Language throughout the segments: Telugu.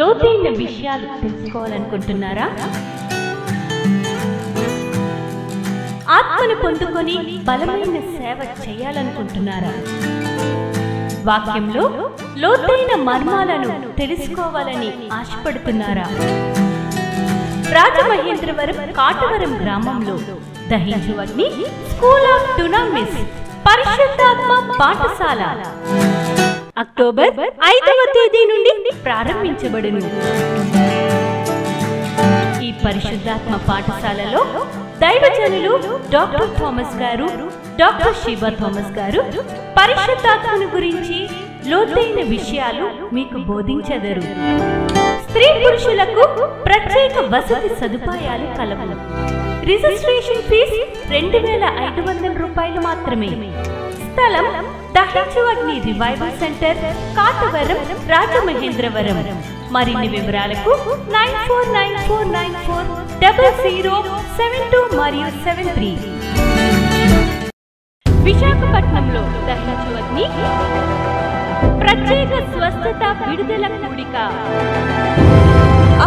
లోతైన విషయాలు తెలుసుకోవాలనుకుంటున్నారా? ఆత్మను పొందుకొని బలమైన సేవ చేయాలనుకుంటున్నారా? వాక్యంలో లోతైన మర్మాలను తెలుసుకోవాలని ఆశపడుతున్నారా? రాజమహేంద్రవరం కాటవరం గ్రామంలో దహించు అగ్ని స్కూల్ ఆఫ్ డునామిస్ పరిశుద్ధాత్మ పాఠశాల అక్టోబర్ 5వ తేదీ నుండి ప్రారంభించబడును. ఈ పరిశుద్ధాత్మ పాఠశాలలో దైవజనులు డాక్టర్ థామస్ గారు, డాక్టర్ శివ థామస్ గారు పరిశుద్ధాత్మను గురించి లోతైన విషయాలు మీకు బోధించెదరు. స్త్రీ పురుషులకు ప్రత్యేక వసతి సదుపాయాలు కలవు. రిజిస్ట్రేషన్ ఫీజు 2500 రూపాయలు మాత్రమే. స్థలం దహించు అగ్ని రివైవల్ సెంటర్, కాటవరం, రాజమహేంద్రవరం. మరిన్ని వివరాలకు 9494940072 మరియు 73. విశాఖపట్నంలో దహించు అగ్ని ప్రత్యేక స్వస్థత విడుదల కూడిక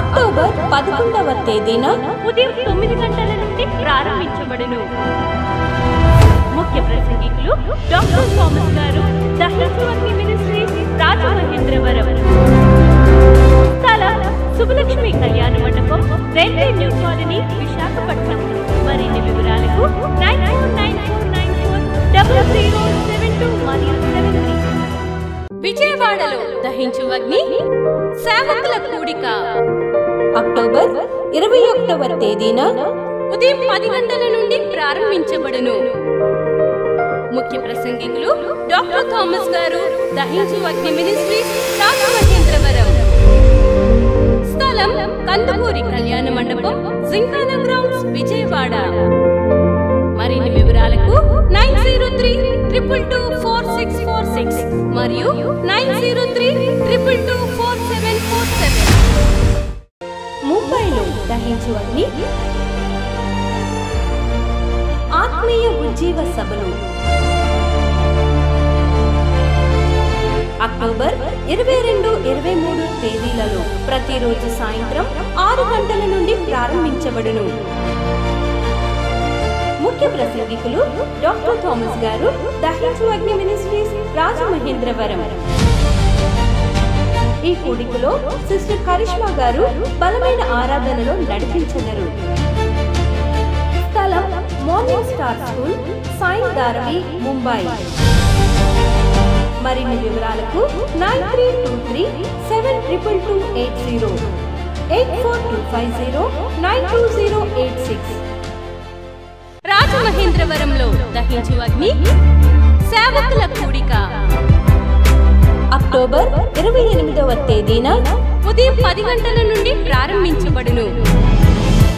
అక్టోబర్ 11వ తేదీన ఉదయం 9 గంటల నుండి ప్రారంభించబడును. ముఖ్య ప్రసంగికులు డాక్టర్ థామస్ గారు, దహించు అగ్ని మినిస్ట్రీస్, రాజమహేంద్రవరం. స్థలం శుభలక్ష్మి కళ్యాణ మండపం, రైల్వే న్యూ కాలనీ, విశాఖపట్నం. మరిన్ని వివరాలకు 9494940072 మరియు 73. విజయవాడలో దహించు అగ్ని సేవకుల కూడిక అక్టోబర్ 21వ తేదీన ఉదయం 10 గంటల నుండి ప్రారంభించబడును. ముఖ్య ప్రసంగికులు డాక్టర్ థామస్ గారు, దహించు అగ్ని మినిస్ట్రీస్, రాజమహేంద్రవరం. స్థలం కందుకూరి కళ్యాణ మండపం, జింకానా గ్రౌండ్స్, విజయవాడ. మరిన్ని వివరాలకు 9032224646 మరియు 9032224747. ముంబైలో దహించు అగ్ని ఆత్మీయ ఉజ్జీవ సభలు అక్టోబర్ 22, 23 తేదీలలో ప్రతిరోజు సాయంత్రం 6 గంటల నుండి ప్రారంభించబడును. ముఖ్య ప్రసంగికులు డాక్టర్ థామస్ గారు, దహించు అగ్ని మినిస్ట్రీస్, రాజమహేంద్రవరం. ఈ కూడికలో సిస్టర్ కరిష్మా గారు బలమైన ఆరాధనలో నడిపించెదరు. స్థలం morning star school, Sai Dharavi, Mumbai. మరిన్ని వివరాలకు 9323722280 8425092086. రాజమహేంద్రవరంలో దహించు అగ్ని సేవకుల కూడిక అక్టోబర్ 28వ తేదీన ఉదయం 10 గంటల నుండి ప్రారంభించబడును.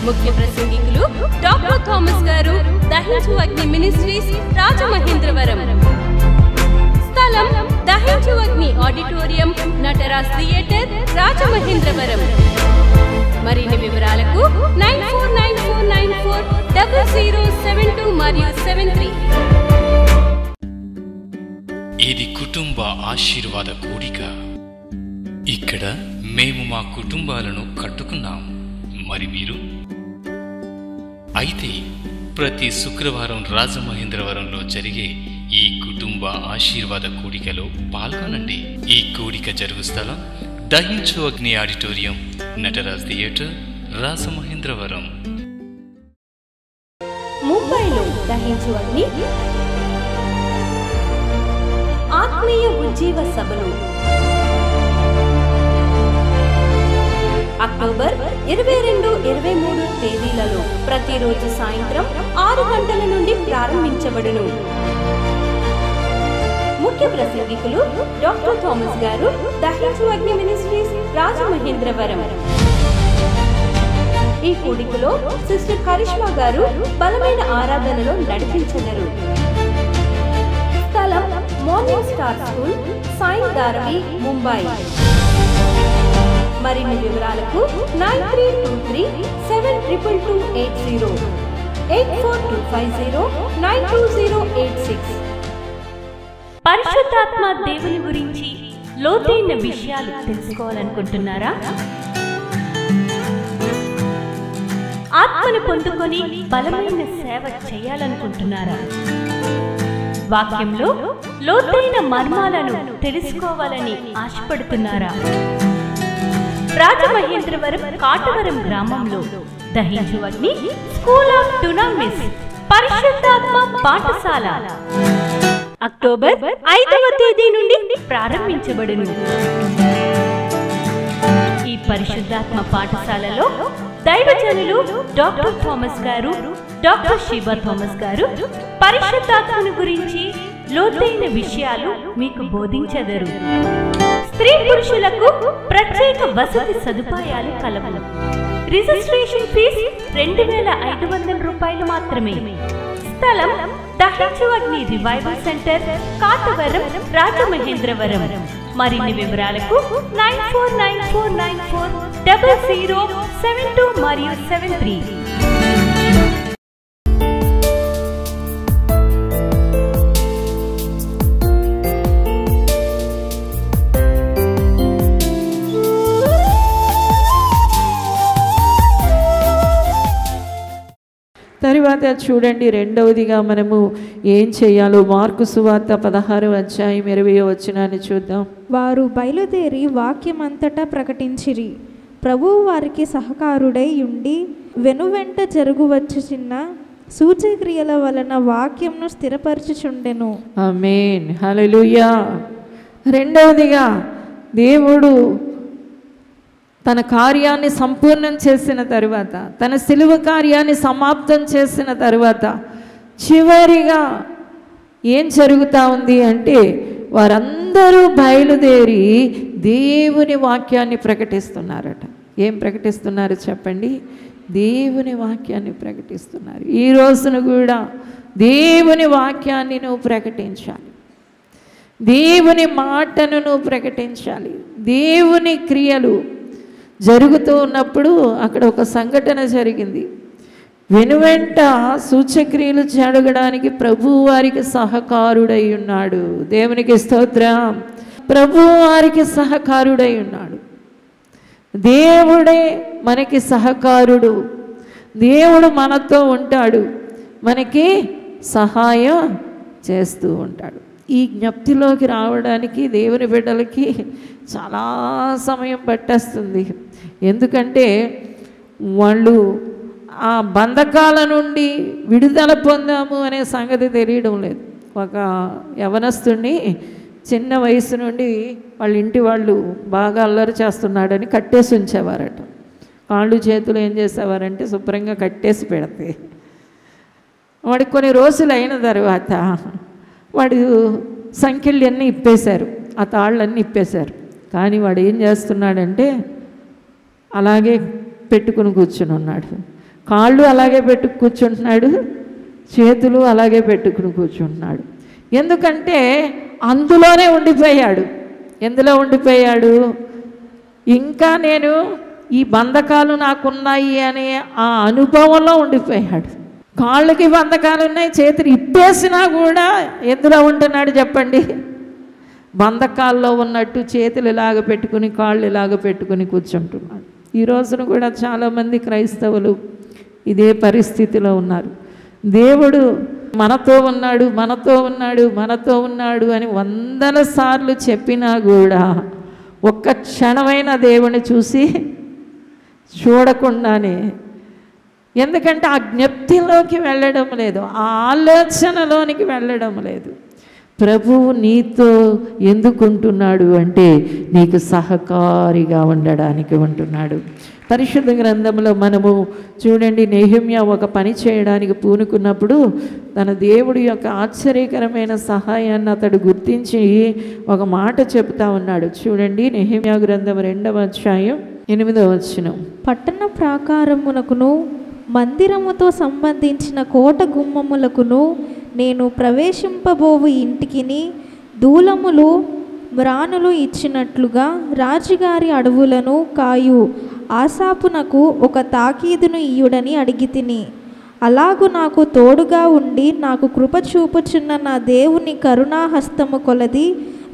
ముఖ్య ప్రసంగికులు డాక్టర్ థామస్ గారు, దహించు అగ్ని మినిస్ట్రీస్, రాజమహేంద్రవరం. స్థలం దహించు అగ్ని ఆడిటోరియం, నటరాజ్ థియేటర్, రాజమహేంద్రవరం. మరిన్ని వివరాలకు 9494940072 మరియు 73. ఇది కుటుంబ ఆశీర్వాద కూడిక. ఇక్కడ మేము మా కుటుంబాలను కట్టుకున్నాం. మరి మీరు? అయితే ప్రతి శుక్రవారం రాజమహేంద్రవరంలో జరిగే ఈ కుటుంబ ఆశీర్వాద కూడికలో పాల్గొనండి. ఈ కూడిక జరుగు స్థలం దహించు అగ్ని ఆడిటోరియం, నటరాజ్ థియేటర్, రాజమహేంద్రవరం. ముంబైలో దహించు అగ్ని ఆత్మీయ ఉజ్జీవ సభలు అక్టోబర్ 22, 23 తేదీలలో ప్రతిరోజు సాయంత్రం 6 గంటల నుండి ప్రారంభించబడును. ముఖ్య ప్రసంగికులు డాక్టర్ థామస్ గారు, దహించు అగ్ని మినిస్ట్రీస్, రాజమహేంద్రవరం. ఈ కూడికలో సిస్టర్ కరిష్మా గారు బలమైన ఆరాధనలో నడిపించెదరు. స్థలం morning star school, Sai Dharavi, Mumbai. మరిన్ని వివరాలకు 9323722280 8425092086. పరిశుద్ధాత్మ దేవుని గురించి లోతైన విషయాలు తెలుసుకోవాలనుకుంటున్నారా? ఆత్మను పొందుకొని బలమైన సేవ చేయాలనుకుంటున్నారా? వాక్యంలో లోతైన మర్మాలను తెలుసుకోవాలని ఆశపడుతున్నారా? రాజమహేంద్రవరం కాటవరం గ్రామంలో దహించు అగ్ని స్కూల్ ఆఫ్ డునామిస్ పరిశుద్ధాత్మ పాఠశాల అక్టోబర్ 5వ తేదీ నుండి ప్రారంభించబడును. ఈ పరిశుద్ధాత్మ పాఠశాలలో దైవజనులు డాక్టర్ థామస్ గారు, డాక్టర్ షీబా థామస్ గారు పరిశుద్ధాత్మను గురించి లోతైన విషయాలు మీకు బోధించెదరు. స్త్రీ పురుషులకు ప్రత్యేక వసతి సదుపాయాలు కలవు. రిజిస్ట్రేషన్ ఫీజు 2500 రూపాయలు మాత్రమే. స్థలం దహించు అగ్ని రివైవల్ సెంటర్, కాటవరం, రాజమహేంద్రవరం. మరిన్ని వివరాలకు 9494940072 మరియు 73. తరువాత చూడండి, రెండవదిగా మనము ఏం చేయాలో మార్కు సువార్త 16వ అధ్యాయం 20వ వచనాన్ని చూద్దాం. వారు బయలుదేరి వాక్యమంతటా ప్రకటించిరి. ప్రభువు వారికి సహకారుడై ఉండి వెనువెంట జరుగువచ్చుచున్న సూచక్రియల వలన వాక్యంను స్థిరపరచుచుండెను. ఆమేన్, హల్లెలూయా. రెండవదిగా దేవుడు తన కార్యాన్ని సంపూర్ణం చేసిన తరువాత, తన సిలువ కార్యాన్ని సమాప్తం చేసిన తరువాత చివరిగా ఏం జరుగుతూ ఉంది అంటే, వారందరూ బయలుదేరి దేవుని వాక్యాన్ని ప్రకటిస్తున్నారట. ఏం ప్రకటిస్తున్నారు చెప్పండి? దేవుని వాక్యాన్ని ప్రకటిస్తున్నారు. ఈ రోజున కూడా దేవుని వాక్యాన్ని నువ్వు ప్రకటించాలి, దేవుని మాటను నువ్వు ప్రకటించాలి. దేవుని క్రియలు జరుగుతూ ఉన్నప్పుడు అక్కడ ఒక సంఘటన జరిగింది. వెనువెంట సూచక్రియలు జరగడానికి ప్రభువు వారికి సహకారుడై ఉన్నాడు. దేవునికి స్తోత్రం. ప్రభువు వారికి సహకారుడై ఉన్నాడు. దేవుడే మనకి సహకారుడు. దేవుడు మనతో ఉంటాడు, మనకి సహాయం చేస్తూ ఉంటాడు. ఈ జ్ఞప్తిలోకి రావడానికి దేవుని బిడ్డలకి చాలా సమయం పట్టేస్తుంది. ఎందుకంటే వాళ్ళు ఆ బంధకాల నుండి విడుదల పొందాము అనే సంగతి తెలియడం లేదు. ఒక యవనస్తుడిని చిన్న వయసు నుండి వాళ్ళ ఇంటి వాళ్ళు బాగా అల్లరి చేస్తున్నాడని కట్టేసి ఉంచేవారట. కాళ్ళు చేతులు ఏం చేసేవారంటే శుభ్రంగా కట్టేసి పెడితే, వాడికి కొన్ని రోజులు అయిన తర్వాత వాడు సంఖ్యలన్నీ ఇప్పేశారు, ఆ తాళ్ళన్నీ ఇప్పేశారు. కానీ వాడు ఏం చేస్తున్నాడంటే అలాగే పెట్టుకుని కూర్చుని ఉన్నాడు. కాళ్ళు అలాగే పెట్టుకు కూర్చుంటున్నాడు, చేతులు అలాగే పెట్టుకుని కూర్చుంటున్నాడు. ఎందుకంటే అందులోనే ఉండిపోయాడు. ఎందులో ఉండిపోయాడు? ఇంకా నేను ఈ బంధకాలు నాకున్నాయి అనే ఆ అనుభవంలో ఉండిపోయాడు. కాళ్ళకి బంధకాలు ఉన్నాయి, చేతులు ఇప్పేసినా కూడా ఎందులో ఉంటున్నాడు చెప్పండి? బంధకాల్లో ఉన్నట్టు చేతులు ఇలాగ పెట్టుకుని కాళ్ళు ఇలాగ పెట్టుకుని కూర్చుంటున్నాడు. ఈ రోజున కూడా చాలామంది క్రైస్తవులు ఇదే పరిస్థితిలో ఉన్నారు. దేవుడు మనతో ఉన్నాడు, మనతో ఉన్నాడు, మనతో ఉన్నాడు అని 100 సార్లు చెప్పినా కూడా ఒక్క క్షణమైన దేవుని చూసి చూడకుండానే, ఎందుకంటే ఆ జ్ఞప్తిలోకి వెళ్ళడం లేదు, ఆ ఆలోచనలోనికి వెళ్ళడం లేదు. ప్రభువు నీతో ఎందుకుంటున్నాడు అంటే నీకు సహకారిగా ఉండడానికి ఉంటున్నాడు. పరిశుద్ధ గ్రంథంలో మనము చూడండి, నెహెమ్యా ఒక పని చేయడానికి పూనుకున్నప్పుడు తన దేవుడి యొక్క ఆశ్చర్యకరమైన సహాయాన్ని అతడు గుర్తించి ఒక మాట చెప్తా ఉన్నాడు. చూడండి, నెహెమ్యా గ్రంథం 2వ అధ్యాయం 8వ వచనం. పట్టణ ప్రాకారమునకును మందిరముతో సంబంధించిన కోట గుమ్మములకును నేను ప్రవేశింపబోవు ఇంటికిని దూలములు మ్రానులు ఇచ్చినట్లుగా రాజుగారి అడవులను కాయు ఆసాపునకు ఒక తాకీదును ఇయ్యుడని అడిగితిని. అలాగు నాకు తోడుగా ఉండి నాకు కృప చూపుచున్న నా దేవుని కరుణాహస్తము కొలది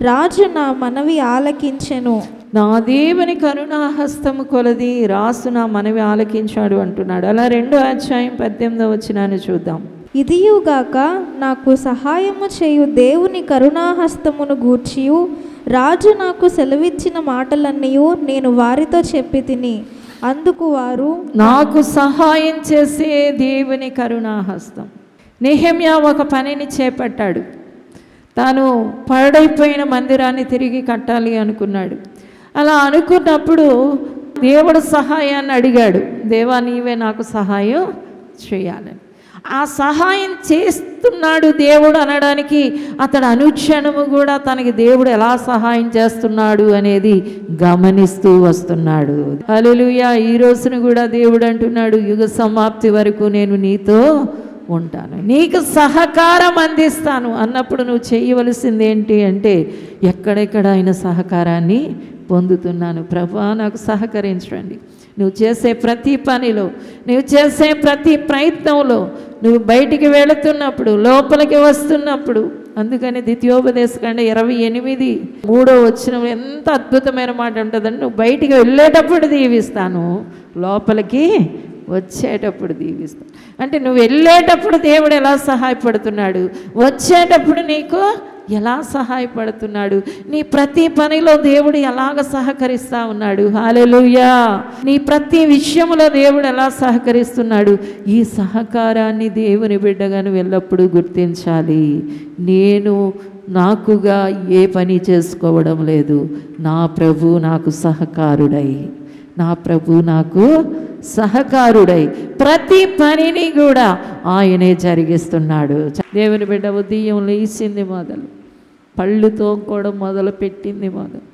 రాజు నా మనవి ఆలకించెను. నా దేవుని కరుణాహస్తము కొలది రాసు నా మనవి ఆలకించాడు అంటున్నాడు. అలా 2వ అధ్యాయం 18వ వచనాన్ని చూద్దాం. ఇదియుగాక నాకు సహాయము చేయు దేవుని కరుణాహస్తమును గూర్చియు రాజు నాకు సెలవిచ్చిన మాటలన్నయూ నేను వారితో చెప్పి తిని, అందుకు వారు నాకు సహాయం చేసే దేవుని కరుణాహస్తం. నెహెమ్యా ఒక పనిని చేపట్టాడు. తాను పాడైపోయిన మందిరాన్ని తిరిగి కట్టాలి అనుకున్నాడు. అలా అనుకున్నప్పుడు దేవుడు సహాయాన్ని అడిగాడు. దేవా, నీవే నాకు సహాయం చేయాలని. ఆ సహాయం చేస్తున్నాడు దేవుడు అనడానికి అతడు అనుక్షణము కూడా తనకి దేవుడు ఎలా సహాయం చేస్తున్నాడు అనేది గమనిస్తూ వస్తున్నాడు. హల్లెలూయా. ఈ రోజున కూడా దేవుడు అంటున్నాడు, యుగ సమాప్తి వరకు నేను నీతో ఉంటాను, నీకు సహకారం అందిస్తాను అన్నప్పుడు నువ్వు చేయవలసింది ఏంటి అంటే, ఎక్కడెక్కడ ఆయన సహకారాన్ని పొందుతున్నాను, ప్రభువా నాకు సహకరించండి. నువ్వు చేసే ప్రతి పనిలో, నువ్వు చేసే ప్రతి ప్రయత్నంలో, నువ్వు బయటికి వెళుతున్నప్పుడు, లోపలికి వస్తున్నప్పుడు. అందుకని ద్వితీయోపదేశకాండ 28:3 వచనంలో ఎంత అద్భుతమైన మాట ఉంటుందంటే, నువ్వు బయటికి వెళ్ళేటప్పుడు దీవిస్తాను, లోపలికి వచ్చేటప్పుడు దీవిస్తాను. అంటే నువ్వు వెళ్ళేటప్పుడు దేవుడు ఎలా సహాయపడుతున్నాడు, వచ్చేటప్పుడు నీకు ఎలా సహాయపడుతున్నాడు, నీ ప్రతి పనిలో దేవుడు ఎలాగ సహకరిస్తూ ఉన్నాడు. హల్లెలూయా. నీ ప్రతి విషయంలో దేవుడు ఎలా సహకరిస్తున్నాడు. ఈ సహకారాన్ని దేవుని బిడ్డగా నువ్వు ఎల్లప్పుడూ గుర్తించాలి. నేను నాకుగా ఏ పని చేసుకోవడం లేదు, నా ప్రభు నాకు సహకారుడై, నా ప్రభు నాకు సహకారుడై ప్రతి పనిని కూడా ఆయనే జరిగిస్తున్నాడు. దేవుని బిడ్డ ఉదయం లేచింది మొదలు, పళ్ళు తోముకోవడం మొదలు పెట్టింది మొదలు,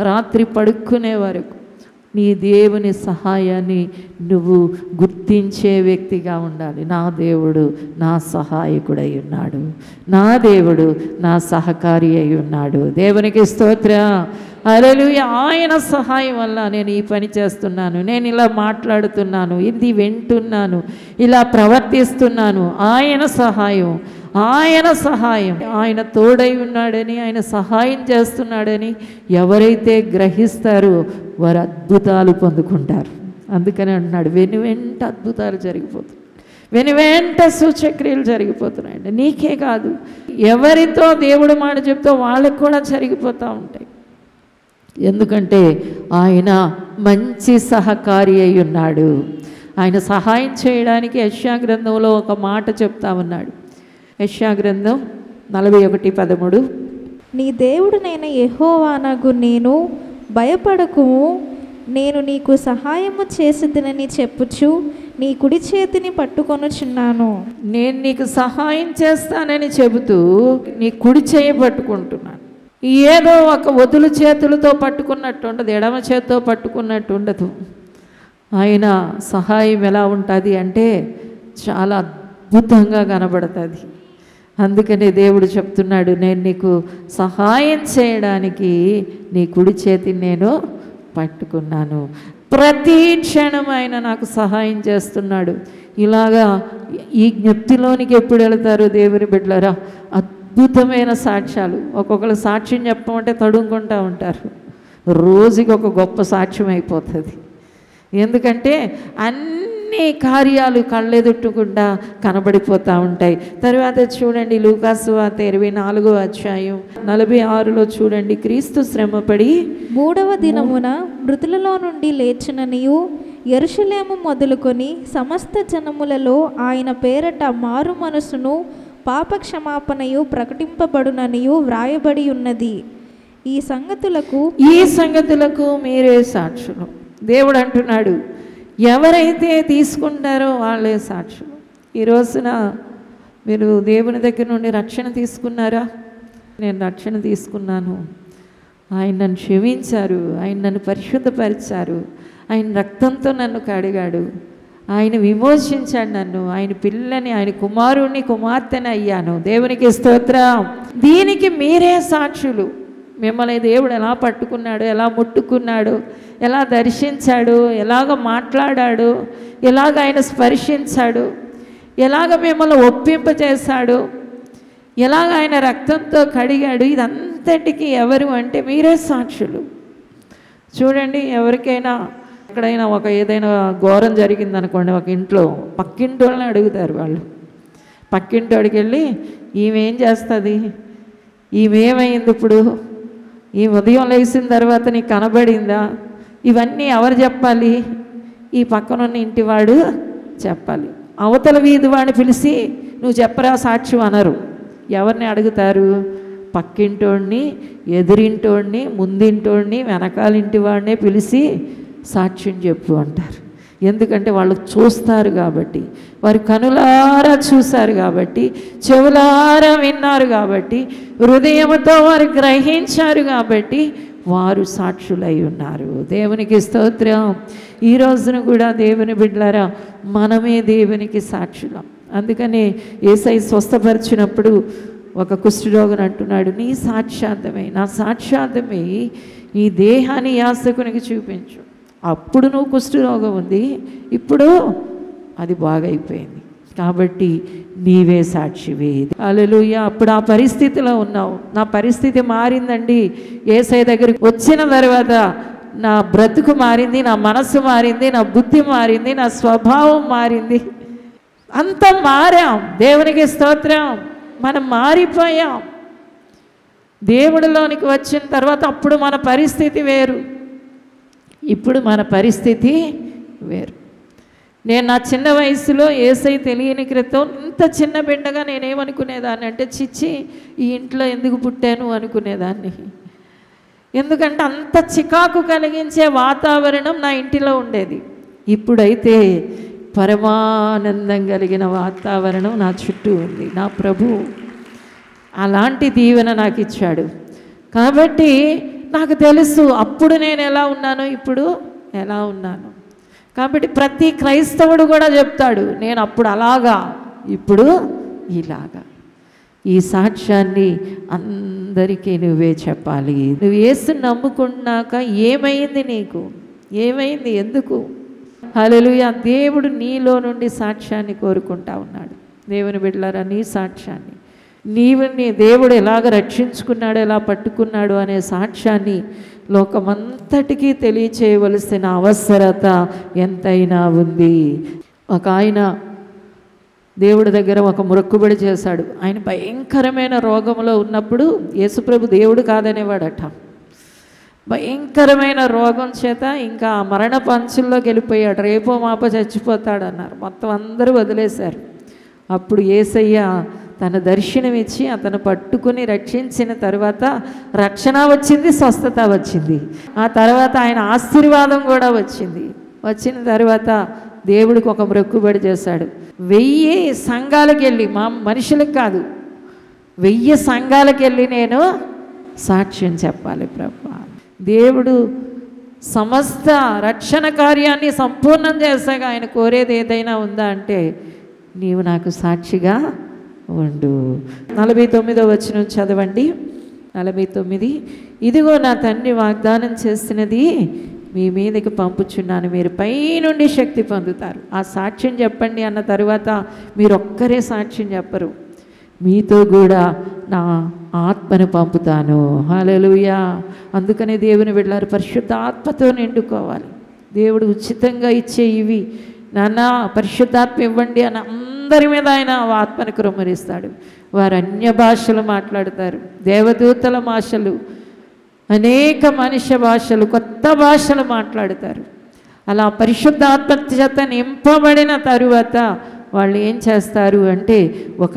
రాత్రి పడుకునే వరకు నీ దేవుని సహాయాన్ని నువ్వు గుర్తించే వ్యక్తిగా ఉండాలి. నా దేవుడు నా సహాయకుడై ఉన్నాడు, నా దేవుడు నా సహకారి అయి ఉన్నాడు. దేవునికి స్తోత్రం. హల్లెలూయా. ఆయన సహాయం వల్ల నేను ఈ పని చేస్తున్నాను, నేను ఇలా మాట్లాడుతున్నాను, ఇది వింటున్నాను, ఇలా ప్రవర్తిస్తున్నాను. ఆయన సహాయం, ఆయన సహాయం, ఆయన తోడై ఉన్నాడని, ఆయన సహాయం చేస్తున్నాడని ఎవరైతే గ్రహిస్తారో వారు అద్భుతాలు పొందుకుంటారు. అందుకని అంటున్నాడు, వెనువెంట అద్భుతాలు జరిగిపోతున్నాయి, వెనువెంట సూచక్రియలు జరిగిపోతున్నాయండి. నీకే కాదు, ఎవరితో దేవుడు మాట చెప్తే వాళ్ళకు కూడా జరిగిపోతూ ఉంటాయి. ఎందుకంటే ఆయన మంచి సహకారి అయి ఉన్నాడు. ఆయన సహాయం చేయడానికి యెషయా గ్రంథంలో ఒక మాట చెప్తా ఉన్నాడు. యెషయా గ్రంథం 41:13. నీ దేవుడునైన యెహోవానగు నేను, భయపడకుము, నేను నీకు సహాయము చేసేదనని చెప్పుచు నీ కుడి చేతిని పట్టుకొనుచున్నాను. నేను నీకు సహాయం చేస్తానని చెబుతూ నీ కుడి చేయి పట్టుకుంటున్నాను. ఏదో ఒక వదులు చేతులతో పట్టుకున్నట్టు ఉండదు, ఎడమ చేతితో పట్టుకున్నట్టు ఉండదు. ఆయన సహాయం ఎలా ఉంటుంది అంటే చాలా అద్భుతంగా కనబడుతుంది. అందుకనే దేవుడు చెప్తున్నాడు, నేను నీకు సహాయం చేయడానికి నీ కుడి చేతిని నేను పట్టుకున్నాను. ప్రతి క్షణం ఆయన నాకు సహాయం చేస్తున్నాడు. ఇలాగా ఈ జ్ఞప్తిలోనికి ఎప్పుడు వెళతారు దేవుని బిడ్డలారా? అద్భుతమైన సాక్ష్యాలు. ఒక్కొక్కరు సాక్ష్యం చెప్పమంటే తడుముకుంటూ ఉంటారు. రోజుకి ఒక గొప్ప సాక్ష్యం అయిపోతుంది. ఎందుకంటే అన్ని కార్యాలు కళ్ళెదుట్టకుండా కనబడిపోతూ ఉంటాయి. తర్వాత చూడండి, లూకాసు వార్త 24వ అధ్యాయం 46లో చూడండి, క్రీస్తు శ్రమపడి 3వ దినమున మృతులలో నుండి లేచిననియు యెరూషలేము మొదలుకొని సమస్త జనములలో ఆయన పేరట మారు మనసును పాపక్షమాపణయు ప్రకటింపబడుననియు వ్రాయబడి ఉన్నది. ఈ సంగతులకు మీరే సాక్షులు. దేవుడు అంటున్నాడు, ఎవరైతే తీసుకుంటారో వాళ్ళే సాక్షులు. ఈ రోజున మీరు దేవుని దగ్గర నుండి రక్షణ తీసుకున్నారా? నేను రక్షణ తీసుకున్నాను, ఆయన నన్ను క్షమించారు, ఆయన నన్ను పరిశుద్ధపరిచారు, ఆయన రక్తంతో నన్ను కడిగాడు, ఆయన విమోచించాడు నన్ను, ఆయన పిల్లని, ఆయన కుమారుణ్ణి కుమార్తెని అయ్యాను. దేవునికి స్తోత్రం. దీనికి మీరే సాక్షులు. మిమ్మల్ని దేవుడు ఎలా పట్టుకున్నాడు, ఎలా ముట్టుకున్నాడు, ఎలా దర్శించాడు, ఎలాగ మాట్లాడాడు, ఎలాగ ఆయన స్పర్శించాడు, ఎలాగ మిమ్మల్ని ఒప్పింపజేశాడు, ఎలాగ ఆయన రక్తంతో కడిగాడు, ఇదంతా అంతటికీ ఎవరు అంటే మీరే సాక్షులు. చూడండి, ఎవరికైనా ఎక్కడైనా ఏదైనా ఘోరం జరిగిందనుకోండి, ఒక ఇంట్లో పక్కింటి వాళ్ళని అడుగుతారు. వాళ్ళు పక్కింటోడికి వెళ్ళి ఈమెం చేస్తుంది, ఈమెమైంది, ఇప్పుడు ఈ ఉదయం లేచిన తర్వాత నీకు కనబడిందా, ఇవన్నీ ఎవరు చెప్పాలి? ఈ పక్కనున్న ఇంటివాడు చెప్పాలి. అవతల వీధి వాడిని పిలిచి నువ్వు చెప్పరా సాక్షి అనరు. ఎవరిని అడుగుతారు? పక్కింటోడిని, ఎదురింటోడిని, ముందింటోడిని, వెనకాలింటి వాడినే పిలిచి సాక్ష్యం చెప్పు అంటారు. ఎందుకంటే వాళ్ళు చూస్తారు కాబట్టి, వారి కనులారా చూశారు కాబట్టి, చెవులారా విన్నారు కాబట్టి, హృదయంతో వారు గ్రహించారు కాబట్టి వారు సాక్షులై ఉన్నారు. దేవునికి స్తోత్రం. ఈ రోజున కూడా దేవుని బిడ్డలారా, మనమే దేవునికి సాక్షులం. అందుకనే యేసయ్య స్వస్థపరిచినప్పుడు ఒక కుష్ఠరోగిని అంటున్నాడు, నీ సాక్షార్థమే, నా సాక్షార్థమే ఈ దేహాన్ని యాజకునికి చూపించు. అప్పుడు నువ్వు కుష్ఠరోగం ఉంది, ఇప్పుడు అది బాగైపోయింది కాబట్టి నీవే సాక్షివే. హల్లెలూయా. అప్పుడు ఆ పరిస్థితిలో ఉన్నావు, నా పరిస్థితి మారిందండి. యేసయ్య దగ్గరికి వచ్చిన తర్వాత నా బ్రతుకు మారింది, నా మనసు మారింది, నా బుద్ధి మారింది, నా స్వభావం మారింది, అంతా మారాం. దేవునికి స్తోత్రం. మనం మారిపోయాం. దేవుడిలోనికి వచ్చిన తర్వాత అప్పుడు మన పరిస్థితి వేరు, ఇప్పుడు మన పరిస్థితి వేరు. నేను నా చిన్న వయసులో యేసయ్య తెలియని క్రితం ఇంత చిన్న బిడ్డగా నేనేమనుకునేదాన్ని అంటే, చిచ్చి ఈ ఇంట్లో ఎందుకు పుట్టాను అనుకునేదాన్ని. ఎందుకంటే అంత చికాకు కలిగించే వాతావరణం నా ఇంటిలో ఉండేది. ఇప్పుడైతే పరమానందం కలిగిన వాతావరణం నా చుట్టూ ఉంది. నా ప్రభువు అలాంటి దీవెన నాకు ఇచ్చాడు. కాబట్టి నాకు తెలుసు అప్పుడు నేను ఎలా ఉన్నానో ఇప్పుడు ఎలా ఉన్నాను. కాబట్టి ప్రతి క్రైస్తవుడు కూడా చెప్తాడు, నేను అప్పుడు అలాగా, ఇప్పుడు ఇలాగా. ఈ సాక్ష్యాన్ని అందరికీ నువ్వే చెప్పాలి. నువ్వు యేసుని నమ్ముకున్నాక ఏమైంది, నీకు ఏమైంది, ఎందుకు? హల్లెలూయా. దేవుడు నీలో నుండి సాక్ష్యాన్ని కోరుకుంటా ఉన్నాడు. దేవుని బిడ్డలారా, నీ సాక్ష్యాన్ని, నీ దేవుడు ఎలాగ రక్షించుకున్నాడు, ఎలా పట్టుకున్నాడు అనే సాక్ష్యాన్ని లోకమంతటికీ తెలియచేయవలసిన అవసరత ఎంతైనా ఉంది. ఒక ఆయన దేవుడి దగ్గర ఒక మొక్కుబడి చేశాడు. ఆయన భయంకరమైన రోగంలో ఉన్నప్పుడు యేసుప్రభు దేవుడు కాదనేవాడట. భయంకరమైన రోగం చేత ఇంకా మరణ పంచుల్లోకి వెళ్ళిపోయాడు. రేపో మాపో చచ్చిపోతాడన్నారు. మొత్తం అందరూ వదిలేశారు. అప్పుడు యేసయ్య తన దర్శనం ఇచ్చి అతను పట్టుకుని రక్షించిన తర్వాత రక్షణ వచ్చింది, స్వస్థత వచ్చింది. ఆ తర్వాత ఆయన ఆశీర్వాదం కూడా వచ్చింది. వచ్చిన తర్వాత దేవుడికి ఒక మొక్కుబడి చేశాడు. 1000 సంఘాలకు వెళ్ళి, మా మనుషులకు కాదు, 1000 సంఘాలకు వెళ్ళి నేను సాక్ష్యం చెప్పాలి ప్రభు. దేవుడు సమస్త రక్షణ కార్యాన్ని సంపూర్ణం చేశాక ఆయన కోరేది ఏదైనా ఉందా అంటే, నీవు నాకు సాక్షిగా ఉండు. 49వ వచనం చదవండి. 49. ఇదిగో నా తండ్రి వాగ్దానం చేస్తున్నది మీ మీదకి పంపుచున్నాను, మీరు పైనుండి శక్తి పొందుతారు. ఆ సాక్ష్యం చెప్పండి అన్న తర్వాత మీరు ఒక్కరే సాక్ష్యం చెప్పరు, మీతో కూడా నా ఆత్మను పంపుతాను. హల్లెలూయా. అందుకనే దేవుని బిడ్డలారా, పరిశుద్ధ ఆత్మతో నిండుకోవాలి. దేవుడు ఉచితంగా ఇచ్చే ఇవి, నాన్న పరిశుద్ధాత్మ ఇవ్వండి అని అందరి మీద ఆయన ఆత్మను కుమ్మరిస్తాడు. వారు అన్య భాషలు మాట్లాడతారు, దేవదూతల భాషలు, అనేక మనుష్య భాషలు, కొత్త భాషలు మాట్లాడతారు. అలా పరిశుద్ధాత్మ చేత నింపబడిన తరువాత వాళ్ళు ఏం చేస్తారు అంటే ఒక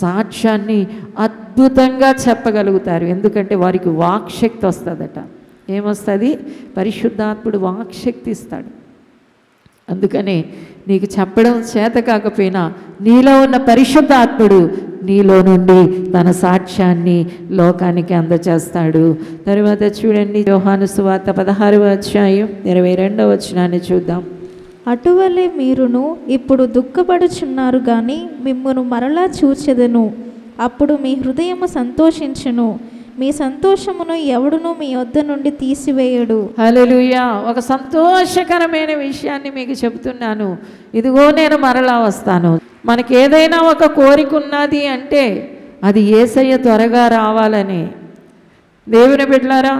సాక్ష్యాన్ని అద్భుతంగా చెప్పగలుగుతారు. ఎందుకంటే వారికి వాక్శక్తి వస్తుందట. ఏమొస్తుంది? పరిశుద్ధాత్ముడు వాక్శక్తి ఇస్తాడు. అందుకనే నీకు చెప్పడం చేత కాకపోయినా నీలో ఉన్న పరిశుద్ధాత్ముడు నీలో నుండి తన సాక్ష్యాన్ని లోకానికి అందచేస్తాడు. తరువాత చూడండి, యోహాను సువార్త 16వ అధ్యాయం 22వ వచనాన్ని చూద్దాం. అటువలే మీరును ఇప్పుడు దుఃఖపడుచున్నారు గాని మిమ్మును మరలా చూచెదను, అప్పుడు మీ హృదయము సంతోషించును, మీ సంతోషమును ఎవడును మీ వద్ద నుండి తీసివేయడు. హల్లెలూయా. ఒక సంతోషకరమైన విషయాన్ని మీకు చెబుతున్నాను. ఇదిగో నేను మరలా వస్తాను. మనకి ఏదైనా ఒక కోరిక ఉన్నది అంటే అది యేసయ్య త్వరగా రావాలని. దేవుని బిడ్డలారా,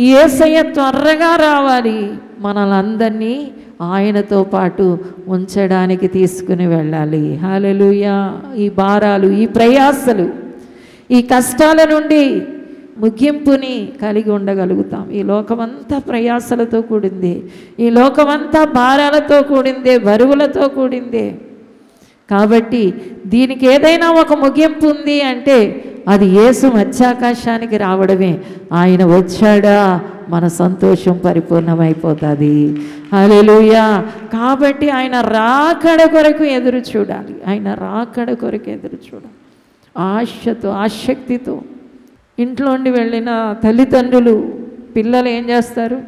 యేసయ్య త్వరగా రావాలి, మనలందరినీ ఆయనతో పాటు ఉంచడానికి తీసుకుని వెళ్ళాలి. హల్లెలూయా. ఈ భారాలు, ఈ ప్రయాసలు, ఈ కష్టాల నుండి ముగింపుని కలిగి ఉండగలుగుతాం. ఈ లోకమంతా ప్రయాసలతో కూడింది, ఈ లోకమంతా భారాలతో కూడిందే, బరువులతో కూడిందే. కాబట్టి దీనికి ఏదైనా ఒక ముగింపు ఉంది అంటే అది యేసు మధ్యాకాశానికి రావడమే. ఆయన వచ్చాడా, మన సంతోషం పరిపూర్ణమైపోతుంది. హల్లెలూయా. కాబట్టి ఆయన రాకడ కొరకు ఎదురు చూడాలి, ఆయన రాకడ కొరకు ఎదురు చూడాలి. ఆశతో, ఆసక్తితో ఇంట్లోండి వెళ్ళిన తల్లిదండ్రులు పిల్లలు ఏం చేస్తారు,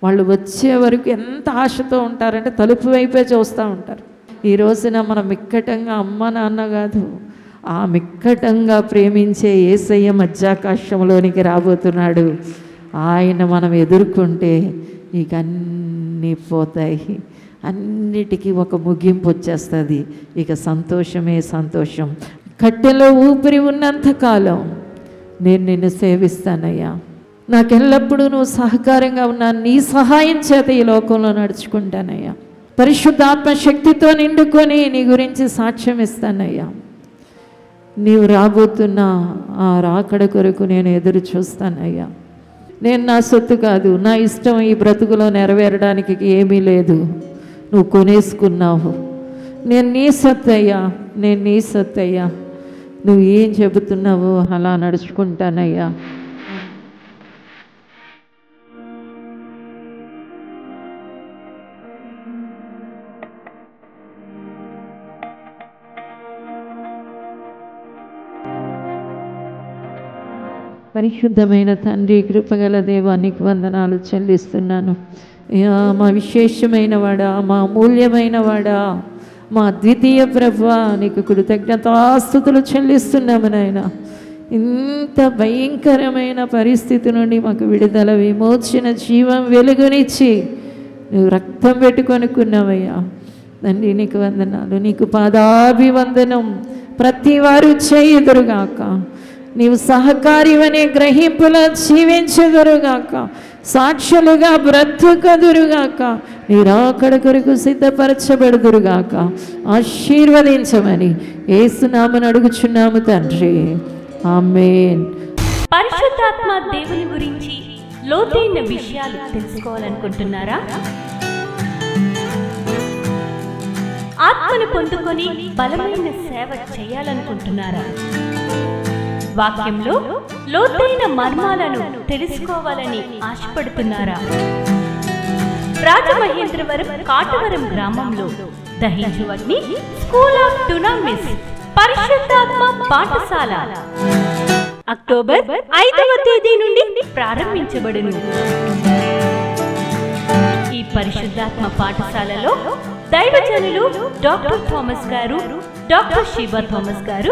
వాళ్ళు వచ్చే వరకు ఎంత ఆశతో ఉంటారంటే తలుపు వైపే చూస్తూ ఉంటారు. ఈ రోజున మనం మిక్కటంగా అమ్మ నాన్న కాదు, ఆ మిక్కటంగా ప్రేమించే యేసయ్య మధ్యాకాశంలోనికి రాబోతున్నాడు. ఆయన మనం ఎదుర్కొంటే ఇక అన్నీ పోతాయి, అన్నిటికీ ఒక ముగింపు వచ్చేస్తుంది. ఇక సంతోషమే సంతోషం. కట్టెలో ఊపిరి ఉన్నంతకాలం నేను నిన్ను సేవిస్తానయ్యా, నాకెల్లప్పుడూ నువ్వు సహకారంగా ఉన్నాను, నీ సహాయం చేత ఈ లోకంలో నడుచుకుంటానయ్యా, పరిశుద్ధాత్మ శక్తితో నిండుకొని నీ గురించి సాక్ష్యం ఇస్తానయ్యా, నీవు రాబోతున్న ఆ రాకడ కొరకు నేను ఎదురు చూస్తానయ్యా. నేను నా సొత్తు కాదు, నా ఇష్టం ఈ బ్రతుకులో నెరవేరడానికి ఏమీ లేదు, నువ్వు కొనేసుకున్నావు. నేను నీ సొత్తయ్యా, నేను నీ సొత్తయ్యా, నువ్వు ఏం చెబుతున్నావో అలా నడుచుకుంటానయ్యా. పరిశుద్ధమైన తండ్రి, కృపగల దేవానికి వందనాలు చెల్లిస్తున్నాను. మా విశేషమైన వాడా, మా అమూల్యమైన వాడా, మా ద్వితీయ ప్రభువా, నీకు కృతజ్ఞతాస్తుతులు చెల్లిస్తున్నాము నాయన. ఇంత భయంకరమైన పరిస్థితి నుండి మాకు విడుదల, విమోచన, జీవం, వెలుగునిచ్చి నువ్వు రక్తం పెట్టుకొనుకున్నావయ్యా. తండ్రి నీకు వందనాలు, నీకు పాదాభివందనం. ప్రతి వారు చేయుదురుగాక, నీవు సహకారివనే గ్రహింపులో జీవించెదరుగాక, సాక్షులుగా బ్రతుకదురుగాక, నీ రాకడ కొరకు సిద్ధపరచబడుదురుగాక. ఆశీర్వదించమని యేసునామమున అడుగుచున్నాము తండ్రి, ఆమేన్. పరిశుద్ధాత్మ దేవుని గురించి లోతైన విషయాలు తెలుసుకోవాలనుకుంటున్నారా? ఆత్మను పొందుకొని బలమైన సేవ చేయాలనుకుంటున్నారా? వాక్యంలో లోతైన మర్మాలను తెలుసుకోవాలని ఆశపడుతున్నారా? రాజమహేంద్రవరం కాటవరం గ్రామంలో దహించు అగ్ని స్కూల్ ఆఫ్ డునామిస్ పరిశుద్ధాత్మ పాఠశాల అక్టోబర్ 5వ తేదీ నుండి ప్రారంభించబడును. ఈ పరిశుద్ధాత్మ పాఠశాలలో దైవజనులు డాక్టర్ థామస్ గారు, డాక్టర్ షీబా థామస్ గారు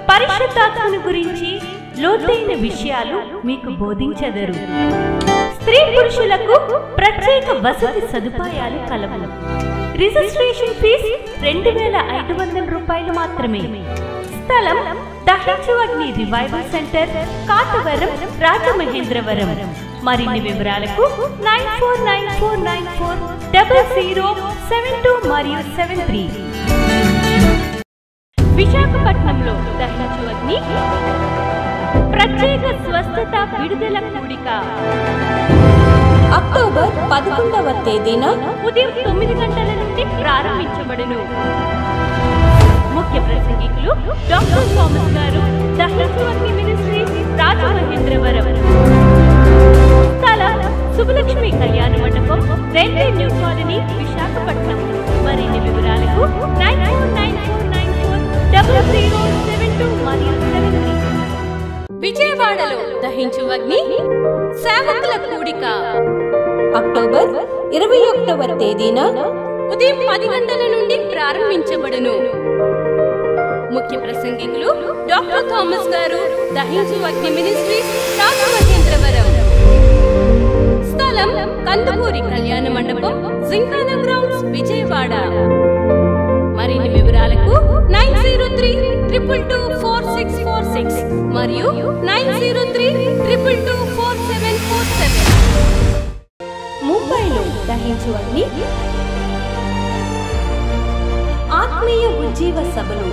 పరిశుద్ధాత్మను గురించి లోతైన విషయాలు మీకు బోధించెదరు. స్త్రీ పురుషులకు ప్రత్యేక వసతి సదుపాయాలు కలవు. రిజిస్ట్రేషన్ ఫీజు 2500 రూపాయలు మాత్రమే. స్థలం దహించు అగ్ని రివైవల్ సెంటర్, కాటవరం, రాజమహేంద్రవరం. మరిన్ని వివరాలకు 9494940072 మరియు 73. విశాఖపట్నంలో దహించు అగ్ని ప్రత్యేక స్వస్థత విడుదల కూడిక అక్టోబర్ 11వ తేదీన ఉదయం 9 గంటల నుండి ప్రారంభించబడును. ముఖ్య ప్రసంగికులు డాక్టర్ థామస్ గారు, దహించు అగ్ని మినిస్ట్రీస్, రాజమహేంద్రవరం. స్థలం శుభలక్ష్మి కళ్యాణ మండపం, రైల్వే న్యూ కాలనీ, విశాఖపట్నం. మరిన్ని వివరాలకు 9494940072 మరియు 73. విజయవాడలో దహించు అగ్ని సేవకుల కూడిక అక్టోబర్ 21వ తేదీన ఉదయం 10 గంటల నుండి ప్రారంభించబడును. ముఖ్య ప్రసంగికులు డాక్టర్ థామస్ గారు, దహించు అగ్ని మినిస్ట్రీస్, రాజమహేంద్రవరం. స్థలం కందుకూరి కళ్యాణ మండపం, జింకానా గ్రౌండ్స్, విజయవాడ. మరిన్ని వివరాలకు 90322224 646 మరియు 9032224747. ముంబైలో దహించు అగ్ని ఆత్మీయ ఉజ్జీవ సభలు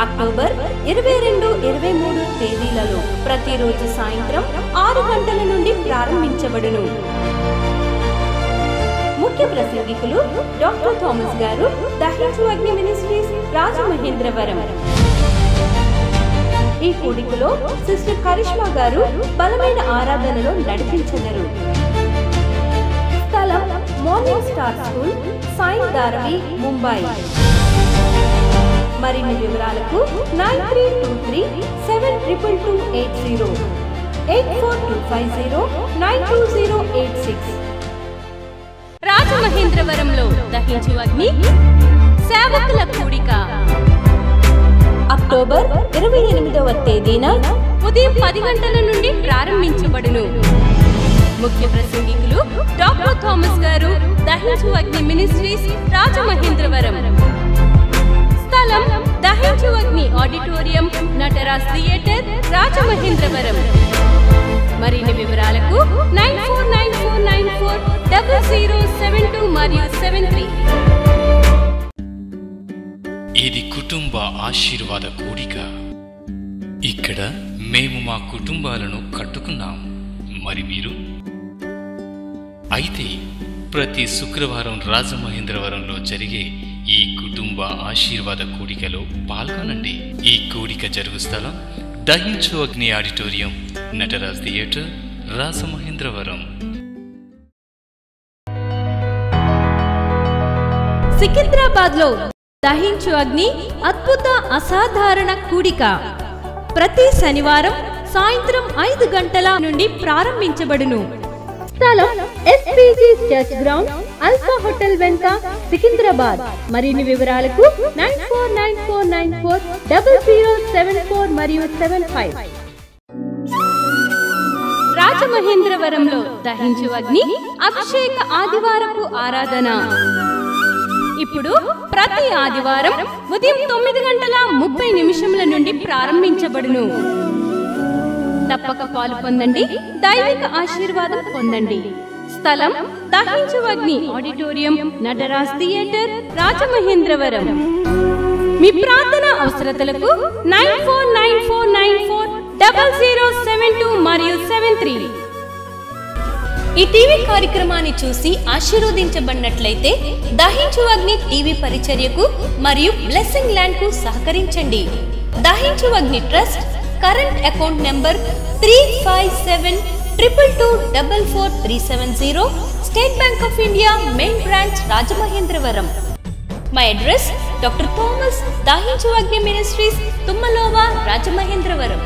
అక్టోబర్ 22-23 తేదీలలో ప్రతిరోజు సాయంత్రం 6 గంటల నుండి ప్రారంభించబడును. ముఖ్య ప్రసంగికులు డాక్టర్ థామస్ గారు, దహించు అగ్ని మినిస్ట్రీస్, రాజమహేంద్రవరం. ఈ కూడికలో సిస్టర్ కరిష్మా గారు బలమైన ఆరాధనలో నడిపించెదరు. స్థలం morning star school, Sai Dharavi, Mumbai. మరిన్ని వివరాలకు 9323722280 8425092086. రాజమహేంద్రవరంలో దహించు అగ్ని సేవకుల కూడిక అక్టోబర్ 28వ తేదీన ఉదయం 10 గంటల నుండి ప్రారంభించబడును. ముఖ్య ప్రసంగికులు డాక్టర్ థామస్ గారు, దహించు అగ్ని మినిస్ట్రీస్, రాజమహేంద్రవరం. స్థలం దహించు అగ్ని ఆడిటోరియం, నటరాజ్ థియేటర్, రాజమహేంద్రవరం. మరిన్ని వివరాలకు 9494940072 మరియు 73. ఇది కుటుంబ ఆశీర్వాద కూడిక. ఇక్కడ మేము మా కుటుంబాలను కట్టుకున్నాం. మరి మీరు? అయితే ప్రతి శుక్రవారం రాజమహేంద్రవరంలో జరిగే ఈ కుటుంబ ఆశీర్వాద కూడికలో పాల్గొనండి. ఈ కూడిక జరుగు స్థలం దహించు అగ్ని ఆడిటోరియం, నటరాజ్ థియేటర్, రాజమహేంద్రవరం. సికింద్రాబాద్ లో దహించు అగ్ని అద్భుత అసాధారణ కూడిక ప్రతి శనివారం సాయంత్రం 5 గంటల నుండి ప్రారంభించబడును. స్థలం SPG church ground, alpha hotel వెనుక, సికింద్రాబాద్. మరిన్ని వివరాలకు 9494940074 మరియు 75. రాజమహేంద్రవరంలో దహించు అగ్ని అభిషేక ఆదివారపు ఆరాధన ఇప్పుడు ప్రతి ఆదివారం ఉదయం 9:30 నుండి ప్రారంభించబడును. తప్పక పాలు పొందండి, దైవిక ఆశీర్వాదం పొందండి. స్థలం దహించు అగ్ని ఆడిటోరియం, నటరాజ్ థియేటర్, రాజమహేంద్రవరం. మీ ప్రార్థన అవసరతలకు 9494940072 మరియు 73. ఈ టీవీ కార్యక్రమాన్ని చూసి ఆశీర్వదించబడినట్లయితే దహించు అగ్ని టీవీ పరిచర్యకు మరియు బ్లెస్సింగ్ ల్యాండ్ కు సహకరించండి. దహించు అగ్ని trust current account number 357222444370, State Bank of India, main branch, Rajamahendravaram. My address doctor Thomas, దహించు అగ్ని మినిస్ట్రీస్, తుమ్మలోవా, రాజమహేంద్రవరం.